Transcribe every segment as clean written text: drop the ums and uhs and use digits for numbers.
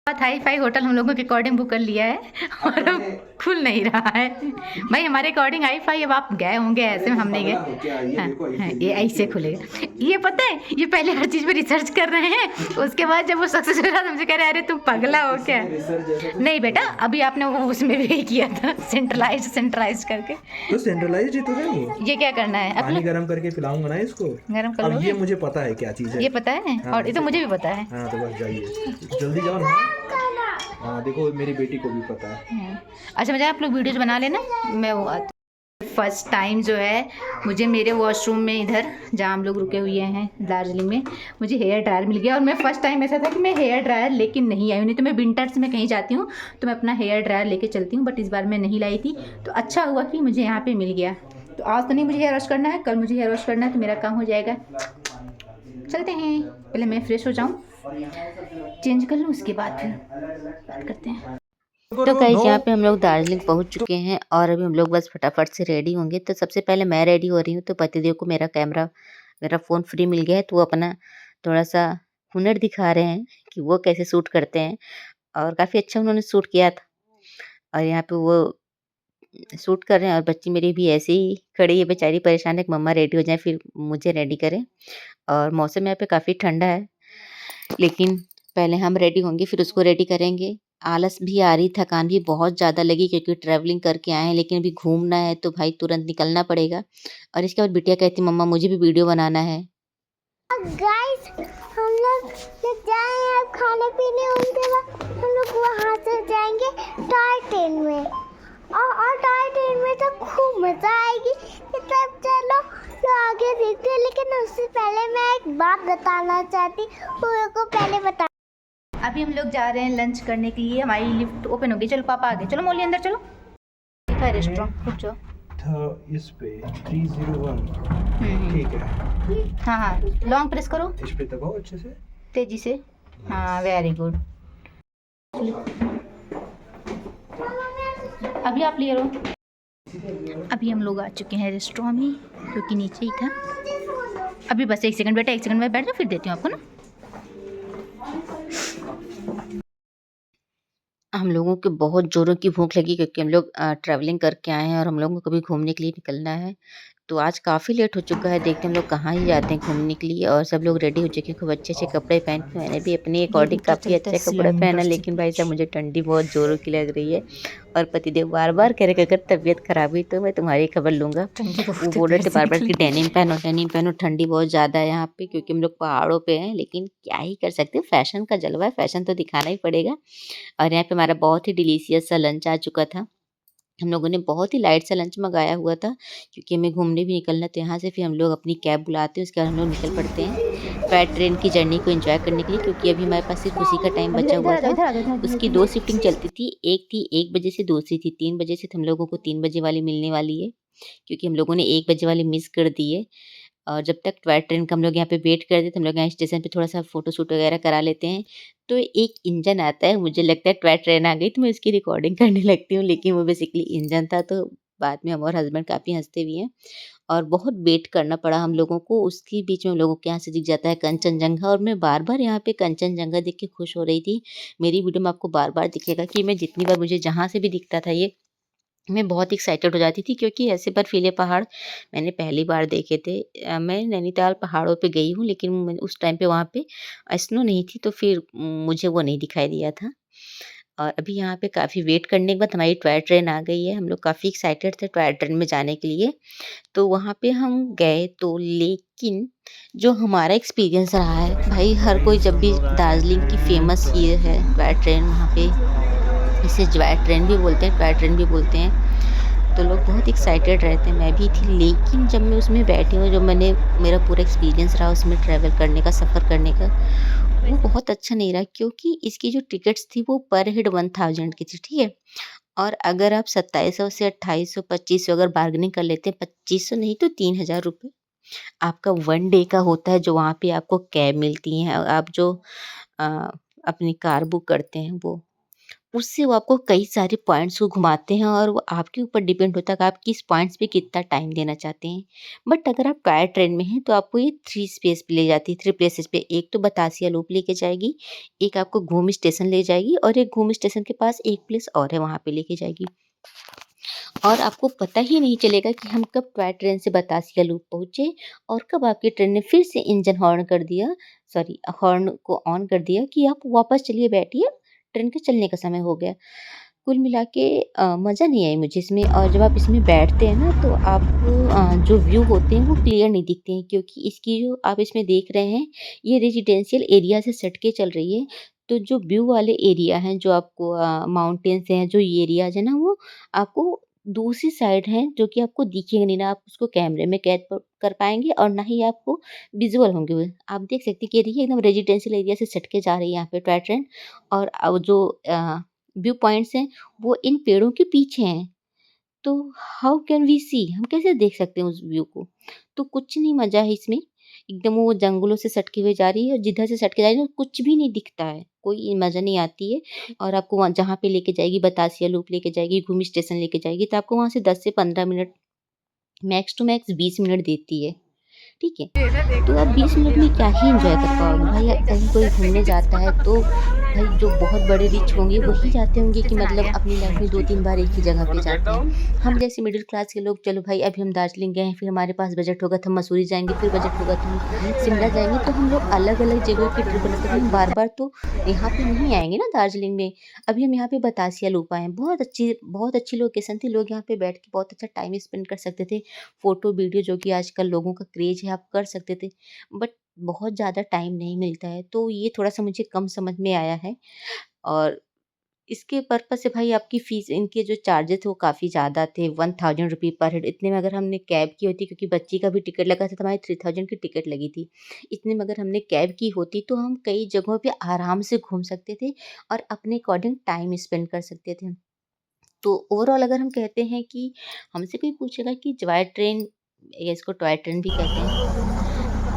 बहुत hi fi hotel हम लोगों के अकॉर्डिंग बुक कर लिया है और अब खुल नहीं रहा है भाई। हमारे अकॉर्डिंग हाई फाई, अब आप गए होंगे ऐसे में, हम नहीं गए। हाँ, ये ऐसे खुलेगा। ये पता है, ये पहले हर चीज़ पे रिसर्च कर रहे हैं, उसके बाद जब वो सक्सेस हो रहा तो मुझे कह रहे हैं अरे तुम पगला हो क्या। नहीं बेटा, अभी आपने वो उसमें भी किया था, सेंट्रलाइज करके। तो सेंट्रलाइज ही तो है वो। ये क्या करना है पानी अपना? गर्म करके पिलाऊंगा ना इसको। गरम कर अब लोगे? ये मुझे पता है क्या चीज़ है। ये पता है, हाँ, और ये तो मुझे भी पता है। हाँ तो बस जाइए जल्दी जाओ ना। हाँ देखो मेरी बेटी को भी पता है। अच्छा मुझे आप लोग वीडियोज बना लेना, मैं वो फर्स्ट टाइम जो है मुझे मेरे वॉशरूम में इधर जहाँ हम लोग रुके हुए हैं दार्जिलिंग में, मुझे हेयर ड्रायर मिल गया। और मैं फर्स्ट टाइम ऐसा था कि मैं हेयर ड्रायर लेके नहीं आई हूँ, नहीं तो मैं विंटर्स में कहीं जाती हूँ तो मैं अपना हेयर ड्रायर लेके चलती हूँ, बट इस बार मैं नहीं लाई थी। तो अच्छा हुआ कि मुझे यहाँ पे मिल गया। तो आज तो नहीं मुझे हेयर वॉश करना है, कल मुझे हेयर वॉश करना है, तो मेरा काम हो जाएगा। चलते हैं, पहले मैं फ्रेश हो जाऊँ, चेंज कर लूँ, उसके बाद फिर बात करते हैं। तो गाइस यहाँ पे हम लोग दार्जिलिंग पहुंच चुके हैं और अभी हम लोग बस फटाफट से रेडी होंगे। तो सबसे पहले मैं रेडी हो रही हूँ, तो पतिदेव को मेरा फ़ोन फ्री मिल गया है, तो वो अपना थोड़ा-सा हुनर दिखा रहे हैं कि वो कैसे शूट करते हैं, और काफ़ी अच्छा उन्होंने शूट किया था। और यहाँ पे वो शूट कर रहे हैं और बच्ची मेरी भी ऐसे ही खड़ी है बेचारी, परेशान है कि मम्मा रेडी हो जाएँ फिर मुझे रेडी करें। और मौसम यहाँ पे काफ़ी ठंडा है, लेकिन पहले हम रेडी होंगे फिर उसको रेडी करेंगे। आलस भी आ रही, थकान भी बहुत ज़्यादा लगी क्योंकि ट्रैवलिंग करके आए हैं, लेकिन अभी घूमना है तो भाई तुरंत निकलना पड़ेगा। और इसके बाद बिटिया कहती मम्मा मुझे भी वीडियो बनाना है। गाइस हम लोग जाए हैं अब खाने पीने, उनके बाद हम लोग वहाँ से जाएंगे टॉय ट्रेन में, और टॉय ट्रेन में तो खूब मज़ा आएगी। तब चलो तो आगे देखते हैं, लेकिन उससे पहले मैं एक बात बताना चाहती हूँ, को पहले बता। अभी हम लोग जा रहे हैं लंच करने के लिए, हमारी लिफ्ट ओपन होगी। चलो पापा आगे, चलो मोली अंदर चलो। रेस्टोरेंट रुक जाओ। था इस पे 301 ठीक है। हाँ हाँ, लॉन्ग प्रेस करो इस पे दबाओ अच्छे से, तेजी से। हाँ वेरी गुड। अभी आप ले रहो। अभी हम लोग आ चुके हैं रेस्टोरेंट में, क्योंकि नीचे ही था। अभी बस एक सेकंड बेटा, एक सेकंड में बैठ जाओ, फिर देती हूँ आपको ना। हम लोगों को बहुत ज़ोरों की भूख लगी क्योंकि हम लोग ट्रैवलिंग करके आए हैं और हम लोगों को कभी घूमने के लिए निकलना है। तो आज काफ़ी लेट हो चुका है, देखते हैं हम लोग कहाँ ही जाते हैं घूमने के लिए। और सब लोग रेडी हो चुके हैं, खूब अच्छे-अच्छे कपड़े पहन के। मैंने भी अपने अकॉर्डिंग काफ़ी अच्छे कपड़े पहना, लेकिन भाई साहब मुझे ठंडी बहुत ज़ोरों की लग रही है। और पतिदेव बार-बार कह रहे कि अगर तबीयत ख़राब हुई तो मैं तुम्हारी खबर लूँगा। वो बोल रहे थे बार-बार कि डेनिम पहनो, ठंडी बहुत ज़्यादा है यहाँ पे, क्योंकि हम लोग पहाड़ों पे हैं। लेकिन क्या ही कर सकते हैं, फ़ैशन का जलवा है, फ़ैशन तो दिखाना ही पड़ेगा। और यहाँ पे हमारा बहुत ही डिलीशियस सा लंच आ चुका था। हम लोगों ने बहुत ही लाइट सा लंच मँगाया हुआ था, क्योंकि हमें घूमने भी निकलना, तो यहाँ से फिर हम लोग अपनी कैब बुलाते हैं, उसके बाद हम लोग निकल पड़ते हैं टॉय ट्रेन की जर्नी को एन्जॉय करने के लिए। क्योंकि अभी हमारे पास सिर्फ उसी का टाइम बचा हुआ था। उसकी 2 शिफ्टिंग चलती थी, एक थी 1 बजे से, दूसरी थी 3 बजे से। तो हम लोगों को 3 बजे वाली मिलने वाली है, क्योंकि हम लोगों ने 1 बजे वाली मिस कर दी है। और जब तक टॉय ट्रेन का हम लोग यहाँ पे वेट कर रहे थे, तो हम लोग यहाँ स्टेशन पे थोड़ा-सा फ़ोटो-शूट वगैरह करा लेते हैं। तो एक इंजन आता है, मुझे लगता है टॉय ट्रेन आ गई, तो मैं उसकी रिकॉर्डिंग करने लगती हूँ, लेकिन वो बेसिकली इंजन था। तो बाद में हम और हस्बैंड काफ़ी हँसते भी हैं। और बहुत वेट करना पड़ा हम लोगों को, उसके बीच में हम लोगों के यहाँ से दिख जाता है कंचनजंगा। और मैं बार-बार यहाँ पे कंचनजंगा देख के खुश हो रही थी। मेरी वीडियो में आपको बार-बार दिखेगा कि मैं जितनी बार मुझे जहाँ से भी दिखता था ये, मैं बहुत एक्साइटेड हो जाती थी, क्योंकि ऐसे बर्फीले पहाड़ मैंने पहली बार देखे थे। मैं नैनीताल पहाड़ों पे गई हूँ, लेकिन मैं उस टाइम पे वहाँ पे स्नो नहीं थी, तो फिर मुझे वो नहीं दिखाई दिया था। और अभी यहाँ पे काफ़ी वेट करने के बाद हमारी टॉय ट्रेन आ गई है। हम लोग काफ़ी एक्साइटेड थे टॉय ट्रेन में जाने के लिए। तो वहाँ पे हम गए तो, लेकिन जो हमारा एक्सपीरियंस रहा है भाई, हर कोई जब भी दार्जिलिंग की फ़ेमस ये है टॉय ट्रेन, वहाँ पे इसे जॉय ट्रेन भी बोलते हैं, टॉय ट्रेन भी बोलते हैं। तो लोग बहुत एक्साइटेड रहते हैं, मैं भी थी। लेकिन जब मैं उसमें बैठी हूँ, जो मेरा पूरा एक्सपीरियंस रहा उसमें ट्रैवल करने का, सफ़र करने का, वो बहुत अच्छा नहीं रहा। क्योंकि इसकी जो टिकट्स थी वो पर हेड 1000 की थी, ठीक है? और अगर आप 2700 से 2800, 2500 अगर बार्गेनिंग कर लेते हैं, 2500 नहीं तो 3000 रुपये आपका 1 डे का होता है, जो वहाँ पे आपको कैब मिलती हैं। आप जो अ, अपनी कार बुक करते हैं वो। उससे वो आपको कई सारे पॉइंट्स को घुमाते हैं और वो आपके ऊपर डिपेंड होता है कि आप किस पॉइंट्स पे कितना टाइम देना चाहते हैं। बट अगर आप टॉय ट्रेन में हैं तो आपको ये 3 स्पेस पे ले जाती है, 3 प्लेसेस पे। एक तो बतासिया लूप लेके जाएगी, एक आपको घूम स्टेशन ले जाएगी और एक घूम स्टेशन के पास एक प्लेस और है वहाँ पे लेके जाएगी। और आपको पता ही नहीं चलेगा कि हम कब टॉय ट्रेन से बतासिया लूप पहुँचे और कब आपकी ट्रेन ने फिर से इंजन हॉर्न कर दिया, सॉरी हॉर्न को ऑन कर दिया कि आप वापस चलिए बैठिए, ट्रेन के चलने का समय हो गया। कुल मिला के मज़ा नहीं आई मुझे इसमें। और जब आप इसमें बैठते हैं ना तो आपको जो व्यू होते हैं वो क्लियर नहीं दिखते हैं, क्योंकि इसकी जो आप इसमें देख रहे हैं ये रेजिडेंशियल एरिया से सट के चल रही है। तो जो व्यू वाले एरिया हैं, जो आपको माउंटेन्स हैं, जो एरियाज़ है ना, वो आपको दूसरी साइड हैं जो कि आपको दिखेंगे नहीं, ना आप उसको कैमरे में कैद कर पाएँगे और ना ही आपको विज़ुअल होंगे वो। आप देख सकते हैं कि देखिए एकदम रेजिडेंशियल एरिया से सट के जा रही है यहाँ पे टॉय ट्रेन। और जो व्यू पॉइंट्स हैं वो इन पेड़ों के पीछे हैं। तो हाउ कैन वी सी, हम कैसे देख सकते हैं उस व्यू को? तो कुछ नहीं मज़ा है इसमें। एकदम वो जंगलों से सटके हुए जा रही है और जिधर से सटके जा रही है ना कुछ भी नहीं दिखता है, कोई मज़ा नहीं आती है। और आपको वहाँ जहाँ पे लेके जाएगी, बतासिया लूप लेके जाएगी, घूम स्टेशन लेके जाएगी, तो आपको वहाँ से 10 से 15 minute, max to max 20 minute देती है। ठीक है? तो आप 20 मिनट में क्या ही एन्जॉय कर पाओगे भाई। कहीं कोई घूमने जाता है तो भाई जो बहुत बड़े रिच होंगे वही जाते होंगे कि मतलब अपनी लाइफ में 2-3 बार एक ही जगह पे जाते हैं। हम जैसे मिडिल क्लास के लोग, चलो भाई अभी हम दार्जिलिंग गए हैं, फिर हमारे पास बजट होगा तो हम मसूरी जाएँगे, फिर बजट होगा तो हम शिमला जाएँगे। तो हम लोग अलग-अलग जगह की ट्रिप बनाते हैं। हम बार-बार तो यहाँ पे नहीं आएँगे ना दार्जिलिंग में। अभी हम यहाँ पे बतासिया लूप आए हैं। बहुत अच्छी लोकेशन थी। लोग यहाँ पे बैठ के बहुत अच्छा टाइम स्पेंड कर सकते थे। फ़ोटो, वीडियो जो कि आजकल लोगों का क्रेज़ है, आप कर सकते थे। बट बहुत ज़्यादा टाइम नहीं मिलता है, तो ये थोड़ा-सा मुझे कम समझ में आया है। और इसके पर्पज़ से भाई आपकी फ़ीस, इनके जो चार्जेज़ थे वो काफ़ी ज़्यादा थे, 1000 रुपए पर हेड। इतने में अगर हमने कैब की होती, क्योंकि बच्ची का भी टिकट लगा था तो हमारी 3000 की टिकट लगी थी। इतने में अगर हमने कैब की होती तो हम कई जगहों पे आराम से घूम सकते थे और अपने अकॉर्डिंग टाइम स्पेंड कर सकते थे। तो ओवरऑल अगर हम कहते हैं कि हमसे कोई पूछेगा कि टॉय ट्रेन, या इसको टॉय ट्रेन भी कहते हैं,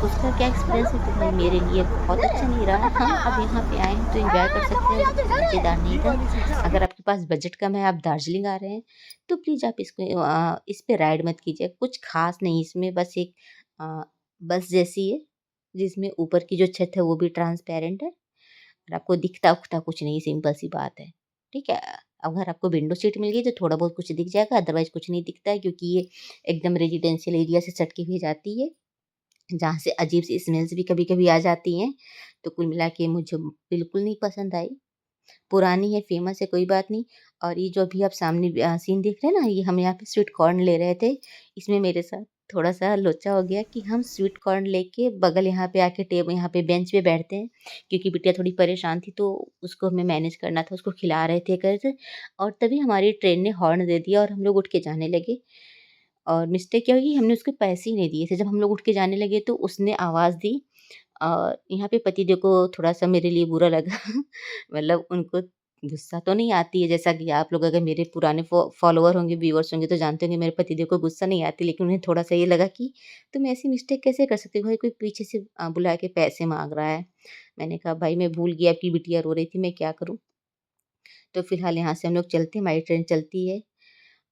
उसका क्या एक्सपीरियंस है, तो भाई मेरे लिए बहुत अच्छा नहीं रहा। हाँ, अब यहाँ पे आए हैं तो एंजॉय कर सकते हैं, मज़ेदार नहीं था। अगर आपके पास बजट कम है, आप दार्जिलिंग आ रहे हैं, तो प्लीज़ आप इस पे राइड मत कीजिए। कुछ ख़ास नहीं इसमें, बस एक अ, बस जैसी है, जिसमें ऊपर की जो छत है वो भी ट्रांसपेरेंट है और आपको दिखता-उखता कुछ नहीं, सिंपल सी बात है। ठीक है? अगर आपको विंडो सीट मिल गई तो थोड़ा बहुत कुछ दिख जाएगा, अदरवाइज़ कुछ नहीं दिखता है, क्योंकि ये एकदम रेजिडेंशियल एरिया से सट के हुए जाती है, जहाँ से अजीब सी स्मेल्स भी कभी-कभी आ जाती हैं। तो कुल मिला के मुझे बिल्कुल नहीं पसंद आई। पुरानी है, फ़ेमस है, कोई बात नहीं। और ये जो अभी आप सामने सीन देख रहे हैं ना, ये हम यहाँ पे स्वीट कॉर्न ले रहे थे। इसमें मेरे साथ थोड़ा-सा लोचा हो गया कि हम स्वीट कॉर्न लेके बगल यहाँ पे आके यहाँ पे बेंच पे बैठते हैं, क्योंकि बिटिया थोड़ी परेशान थी तो उसको हमें मैनेज करना था, उसको खिला रहे थे करके। और तभी हमारी ट्रेन ने हॉर्न दे दिया और हम लोग उठ के जाने लगे। और मिस्टेक क्या हुई, हमने उसको पैसे ही नहीं दिए थे। जब हम लोग उठ के जाने लगे तो उसने आवाज़ दी। और यहाँ पे पतिदेव को थोड़ा-सा मेरे लिए बुरा लगा। मतलब उनको गुस्सा तो नहीं आती है, जैसा कि आप लोग अगर मेरे पुराने फॉलोवर होंगे, व्यूअर्स होंगे तो जानते होंगे मेरे पतिदेव को गुस्सा नहीं आती, लेकिन उन्हें थोड़ा-सा ये लगा कि तुम ऐसी मिस्टेक कैसे कर सकते हो? भाई कोई पीछे से बुला के पैसे माँग रहा है। मैंने कहा भाई मैं भूल गई, आपकी बिटिया रो रही थी, मैं क्या करूँ? तो फिलहाल यहाँ से हम लोग चलते हैं, हमारी ट्रेन चलती है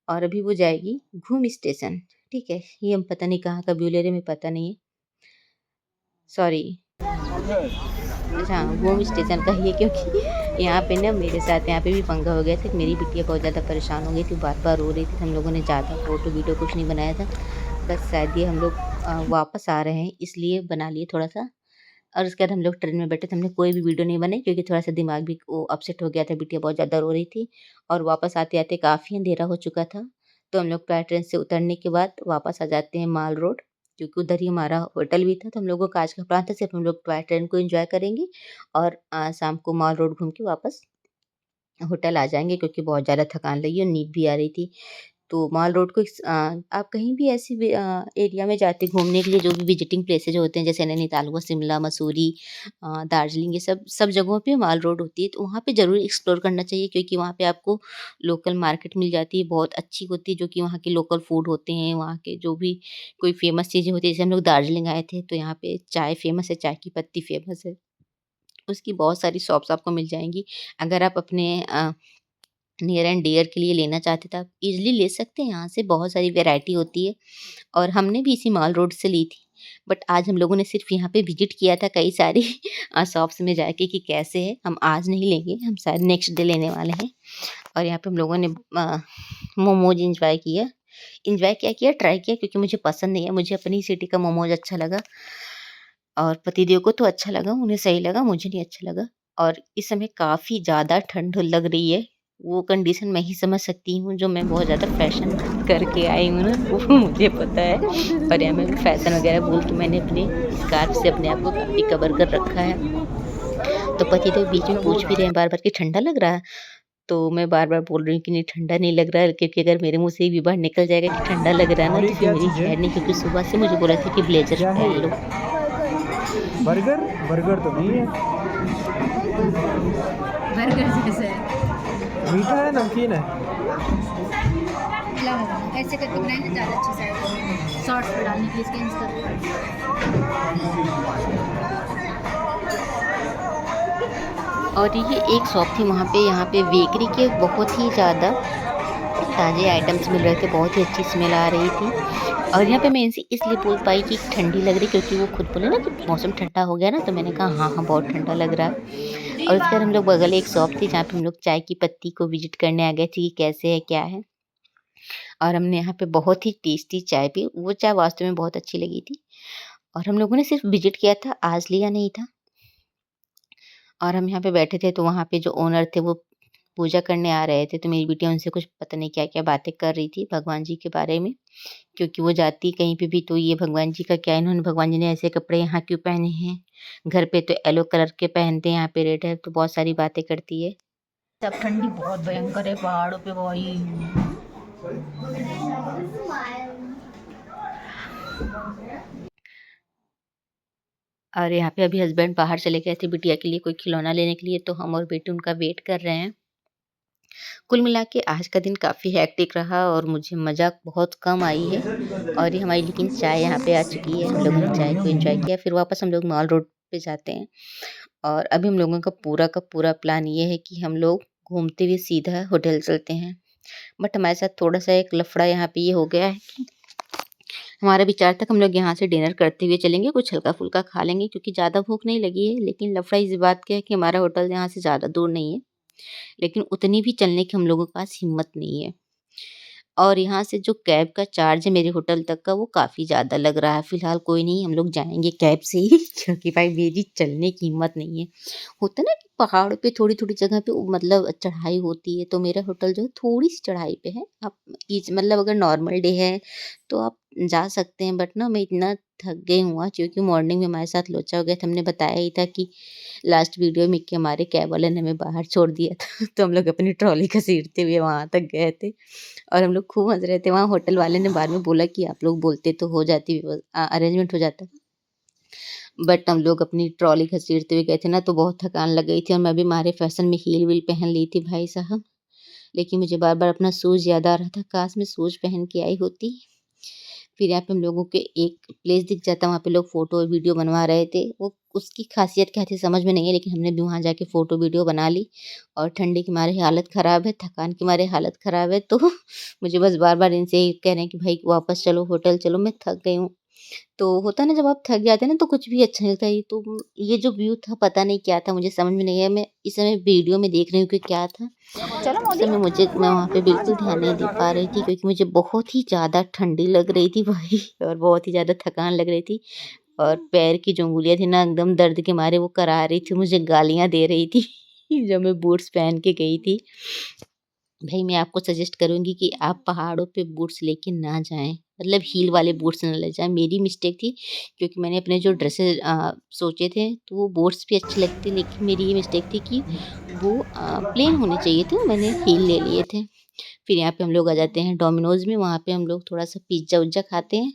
और अभी वो जाएगी घूम स्टेशन। ठीक है? ये हम पता नहीं कहाँ का व्यू ले रहे हैं, हमें पता नहीं है। सॉरी। अच्छा, घूम स्टेशन का ही है, क्योंकि यहाँ पे ना मेरे साथ यहाँ पे भी पंगा हो गया था कि मेरी बिटिया बहुत ज़्यादा परेशान हो गई थी, बार-बार रो रही थी। हम लोगों ने ज़्यादा फ़ोटो वीडियो कुछ नहीं बनाया था। बस शायद ये हम लोग वापस आ रहे हैं इसलिए बना लिए थोड़ा-सा। और उसके बाद हम लोग ट्रेन में बैठे तो हमने कोई भी वीडियो नहीं बनाई, क्योंकि थोड़ा-सा दिमाग भी वो अपसेट हो गया था, बिटिया बहुत ज़्यादा रो रही थी और वापस आते-आते काफ़ी अंधेरा हो चुका था। तो हम लोग टॉय ट्रेन से उतरने के बाद वापस आ जाते हैं माल रोड, क्योंकि उधर ही हमारा होटल भी था। तो हम लोगों का आज का प्लान था सिर्फ़ हम लोग टॉय ट्रेन को एन्जॉय करेंगे और शाम को माल रोड घूम के वापस होटल आ जाएँगे, क्योंकि बहुत ज़्यादा थकान लगी और नींद भी आ रही थी। तो माल रोड को आप कहीं भी ऐसी एरिया में जाते घूमने के लिए, जो भी विजिटिंग प्लेसेज होते हैं, जैसे नैनीताल हुआ, शिमला, मसूरी, दार्जिलिंग, ये सब सब जगहों पे माल रोड होती है, तो वहाँ पे ज़रूर एक्सप्लोर करना चाहिए, क्योंकि वहाँ पे आपको लोकल मार्केट मिल जाती है, बहुत अच्छी होती है, जो कि वहाँ के लोकल फूड होते हैं, वहाँ के जो भी कोई फ़ेमस चीज़ें होती हैं। जैसे हम लोग दार्जिलिंग आए थे तो यहाँ पे चाय फ़ेमस है, चाय की पत्ती फ़ेमस है। उसकी बहुत सारी शॉप्स आपको मिल जाएँगी। अगर आप अपने नियर एंड डियर के लिए लेना चाहते थे आप इजीली ले सकते हैं, यहाँ से बहुत सारी वैरायटी होती है और हमने भी इसी माल रोड से ली थी। बट आज हम लोगों ने सिर्फ यहाँ पे विजिट किया था कई सारी शॉप्स में जाके कि कैसे है। हम आज नहीं लेंगे, हम शायद नेक्स्ट डे लेने वाले हैं। और यहाँ पे हम लोगों ने मोमोज इंजॉय क्या किया, ट्राई किया, क्योंकि मुझे पसंद नहीं है। मुझे अपनी सिटी का मोमोज अच्छा लगा और पतिदेव को तो अच्छा लगा, उन्हें सही लगा, मुझे नहीं अच्छा लगा। और इस समय काफ़ी ज़्यादा ठंड लग रही है, वो कंडीशन मैं ही समझ सकती हूँ, जो मैं बहुत ज़्यादा फैशन करके आई हूँ ना, वो मुझे पता है। और यहाँ मैं फैशन वगैरह बोल के मैंने अपने स्कार्फ से अपने आप को काफ़ी कवर कर रखा है। तो पतिदेव बीच में पूछ भी रहे हैं बार-बार कि ठंडा लग रहा है? तो मैं बार-बार बोल रही हूँ कि नहीं ठंडा नहीं लग रहा है, क्योंकि अगर मेरे मुँह से ये भी बार निकल जाएगा कि ठंडा लग रहा है ना, और ये तो फिर क्या मेरी चीज़ है? खैर नहीं, क्योंकि सुबह से मुझे बोला था कि ब्लेज़र क्या है पहन ये? लो। बर्गर? बर्गर तो नहीं है। बर्गर जैसा है। मीठा है, नमकीन है। ऐसे करके बनाए तो ज़्यादा अच्छे से शॉर्ट्स पर डालने के लिए स्कैन कर। और ये एक शॉप थी वहाँ पे, यहाँ पे बेकरी के बहुत ही ज़्यादा ताज़े आइटम्स मिल रहे थे, बहुत ही अच्छी स्मेल आ रही थी। और यहाँ पे मैं इनसे इसलिए बोल पाई कि ठंडी लग रही, क्योंकि वो खुद बोले ना कि मौसम ठंडा हो गया ना, तो मैंने कहा हाँ हाँ बहुत ठंडा लग रहा है। और उसके बाद हम लोग बगल एक शॉप थी जहाँ पे हम लोग चाय की पत्ती को विजिट करने आ गए थे कि कैसे है क्या है। और हमने यहाँ पे बहुत ही टेस्टी चाय पी, वो चाय वास्तव में बहुत अच्छी लगी थी। और हम लोगों ने सिर्फ विजिट किया था, आज लिया नहीं था। और हम यहाँ पे बैठे थे तो वहाँ पे जो ओनर थे वो पूजा करने आ रहे थे, तो मेरी बिटिया उनसे कुछ पता नहीं क्या-क्या बातें कर रही थी भगवान जी के बारे में। क्योंकि वो जाती कहीं पे भी तो ये भगवान जी का क्या, इन्होंने भगवान जी ने ऐसे कपड़े यहाँ क्यों पहने हैं? घर पे तो येलो कलर के पहनते हैं, यहाँ पे रेड है, तो बहुत सारी बातें करती है। सब ठंडी बहुत भयंकर है पहाड़ों पे भाई। और यहाँ पे अभी हस्बैंड बाहर चले गए थे बिटिया के लिए कोई खिलौना लेने के लिए, तो हम और बेटी उनका वेट कर रहे हैं। कुल मिला के आज का दिन काफ़ी हेक्टिक रहा और मुझे मज़ा बहुत कम आई है। और ये हमारी लेकिन चाय यहाँ पे आ चुकी है, हम लोगों ने चाय को एंजॉय किया, फिर वापस हम लोग मॉल रोड पे जाते हैं। और अभी हम लोगों का पूरा प्लान ये है कि हम लोग घूमते हुए सीधा होटल चलते हैं। बट हमारे साथ थोड़ा सा एक लफड़ा यहाँ पे ये हो गया है कि हमारा विचार था कि हम लोग यहाँ से डिनर करते हुए चलेंगे, कुछ हल्का फुल्का खा लेंगे क्योंकि ज़्यादा भूख नहीं लगी है। लेकिन लफड़ा इस बात का है कि हमारा होटल यहाँ से ज़्यादा दूर नहीं है, लेकिन उतनी भी चलने की हम लोगों के पास हिम्मत नहीं है। और यहाँ से जो कैब का चार्ज है मेरे होटल तक का, वो काफ़ी ज़्यादा लग रहा है। फ़िलहाल कोई नहीं, हम लोग जाएँगे कैब से ही क्योंकि भाई मेरी चलने की हिम्मत नहीं है। होता है ना कि पहाड़ों पे थोड़ी-थोड़ी जगह पे मतलब चढ़ाई होती है, तो मेरा होटल जो है थोड़ी-सी चढ़ाई पे है। आप मतलब अगर नॉर्मल डे है तो आप जा सकते हैं, बट ना मैं इतना थक गई हूँ आज, क्योंकि मॉर्निंग में हमारे साथ लोचा हो गया था। हमने बताया ही था कि लास्ट वीडियो में कि हमारे कैब वाले ने हमें बाहर छोड़ दिया था तो हम लोग अपनी ट्रॉली घसीटते हुए वहाँ तक गए थे। और हम लोग खूब हँस रहे थे। वहाँ होटल वाले ने बाद में बोला कि आप लोग बोलते तो हो जाती अरेंजमेंट हो जाता। बट हम लोग अपनी ट्रॉली घसीटते हुए गए थे ना, तो बहुत थकान लग गई थी और मैं भी मारे फैशन में हील वील पहन ली थी भाई साहब। लेकिन मुझे बार-बार अपना शूज़ याद आ रहा था, काश मैं शूज़ पहन के आई होती। फिर यहाँ पे हम लोगों के एक प्लेस दिख जाता, वहाँ पे लोग फ़ोटो वीडियो बनवा रहे थे। वो उसकी ख़ासियत क्या थी समझ में नहीं है, लेकिन हमने भी वहाँ जाके फ़ोटो वीडियो बना ली। और ठंडी के मारे हालत ख़राब है, थकान के मारे हालत ख़राब है, तो मुझे बस बार-बार इनसे ये कह रहे हैं कि भाई वापस चलो, होटल चलो, मैं थक गई हूँ। तो होता है ना जब आप थक जाते हैं ना तो कुछ भी अच्छा नहीं लगता है। ये जो व्यू था पता नहीं क्या था, मुझे समझ में नहीं आया। मैं इस समय वीडियो में देख रही हूँ कि क्या था। चलो उस मोदी। समय मैं वहाँ पे बिल्कुल ध्यान नहीं दे पा रही थी, क्योंकि मुझे बहुत ही ज़्यादा ठंडी लग रही थी भाई और बहुत ही ज़्यादा थकान लग रही थी। और पैर की जो उँगलियाँ थी ना एकदम दर्द के मारे वो करा रही थी, मुझे गालियाँ दे रही थी जब मैं बूट्स पहन के गई थी। भाई मैं आपको सजेस्ट करूँगी कि आप पहाड़ों पे बूट्स लेके ना जाएँ, मतलब हील वाले बूट्स ना ले जाएँ। मेरी मिस्टेक थी, क्योंकि मैंने अपने जो ड्रेसेस सोचे थे तो वो बूट्स भी अच्छे लगते, लेकिन मेरी ये मिस्टेक थी कि वो प्लेन होने चाहिए थे, मैंने हील ले लिए थे। फिर यहाँ पे हम लोग आ जाते हैं डोमिनोज़ में, वहाँ पे हम लोग थोड़ा-सा पिज़्ज़ा-उज़्ज़ा खाते हैं।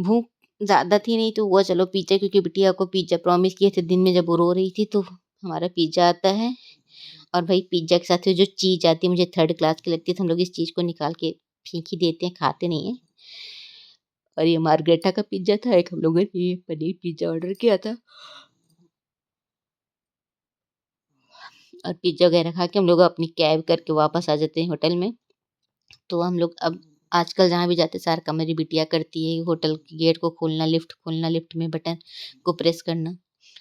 भूख ज़्यादा थी नहीं तो हुआ चलो पिज़्ज़ा, क्योंकि बिटिया को पिज़्ज़ा प्रॉमिस किए थे दिन में जब वो रो रही थी, तो हमारा पिज़्ज़ा आता है। और भाई पिज़्ज़ा के साथ में जो चीज़ आती है मुझे थर्ड क्लास की लगती है, तो हम लोग इस चीज़ को निकाल के फेंक ही देते हैं, खाते नहीं हैं। और ये मार्गरेटा का पिज़्ज़ा था, एक हम लोगों ने ये पनीर पिज़्ज़ा ऑर्डर किया था। और पिज़्ज़ा वगैरह खा के हम लोग अपनी कैब करके वापस आ जाते हैं होटल में। तो हम लोग अब आजकल जहाँ भी जाते सारा काम मेरी बिटिया करती है, होटल की गेट को खोलना, लिफ्ट में बटन को प्रेस करना।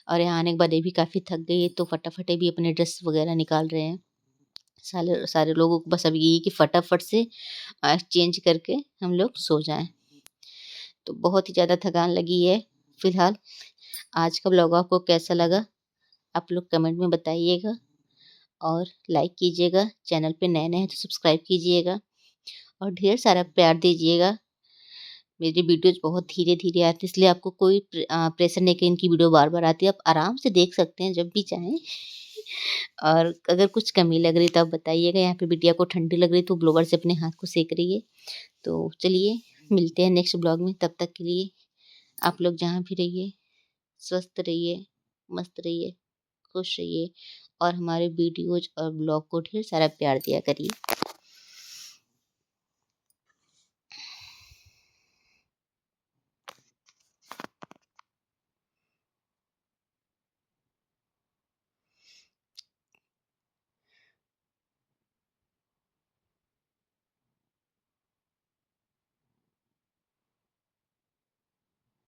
और यहाँ आने के बाद ये भी काफ़ी थक गई है, तो फटाफट ये भी अपने ड्रेस वगैरह निकाल रहे हैं। सारे सारे लोगों को बस अब यही है कि फटाफट से चेंज करके हम लोग सो जाएं। तो बहुत ही ज़्यादा थकान लगी है फिलहाल। आज का ब्लॉग आपको कैसा लगा आप लोग कमेंट में बताइएगा और लाइक कीजिएगा। चैनल पे नए नए हैं तो सब्सक्राइब कीजिएगा और ढेर सारा प्यार दीजिएगा। मेरी वीडियोज़ बहुत धीरे-धीरे आती है, इसलिए आपको कोई प्रेशर नहीं कि इनकी वीडियो बार-बार आती है। आप आराम से देख सकते हैं जब भी चाहें। और अगर कुछ कमी लग रही तो आप बताइएगा। यहाँ पे बिटिया को ठंडी लग रही तो ब्लोवर से अपने हाथ को सेक रही है। तो चलिए मिलते हैं नेक्स्ट ब्लॉग में, तब तक के लिए आप लोग जहाँ भी रहिए स्वस्थ रहिए, मस्त रहिए, खुश रहिए और हमारे वीडियोज़ और ब्लॉग को ढेर सारा प्यार दिया करिए।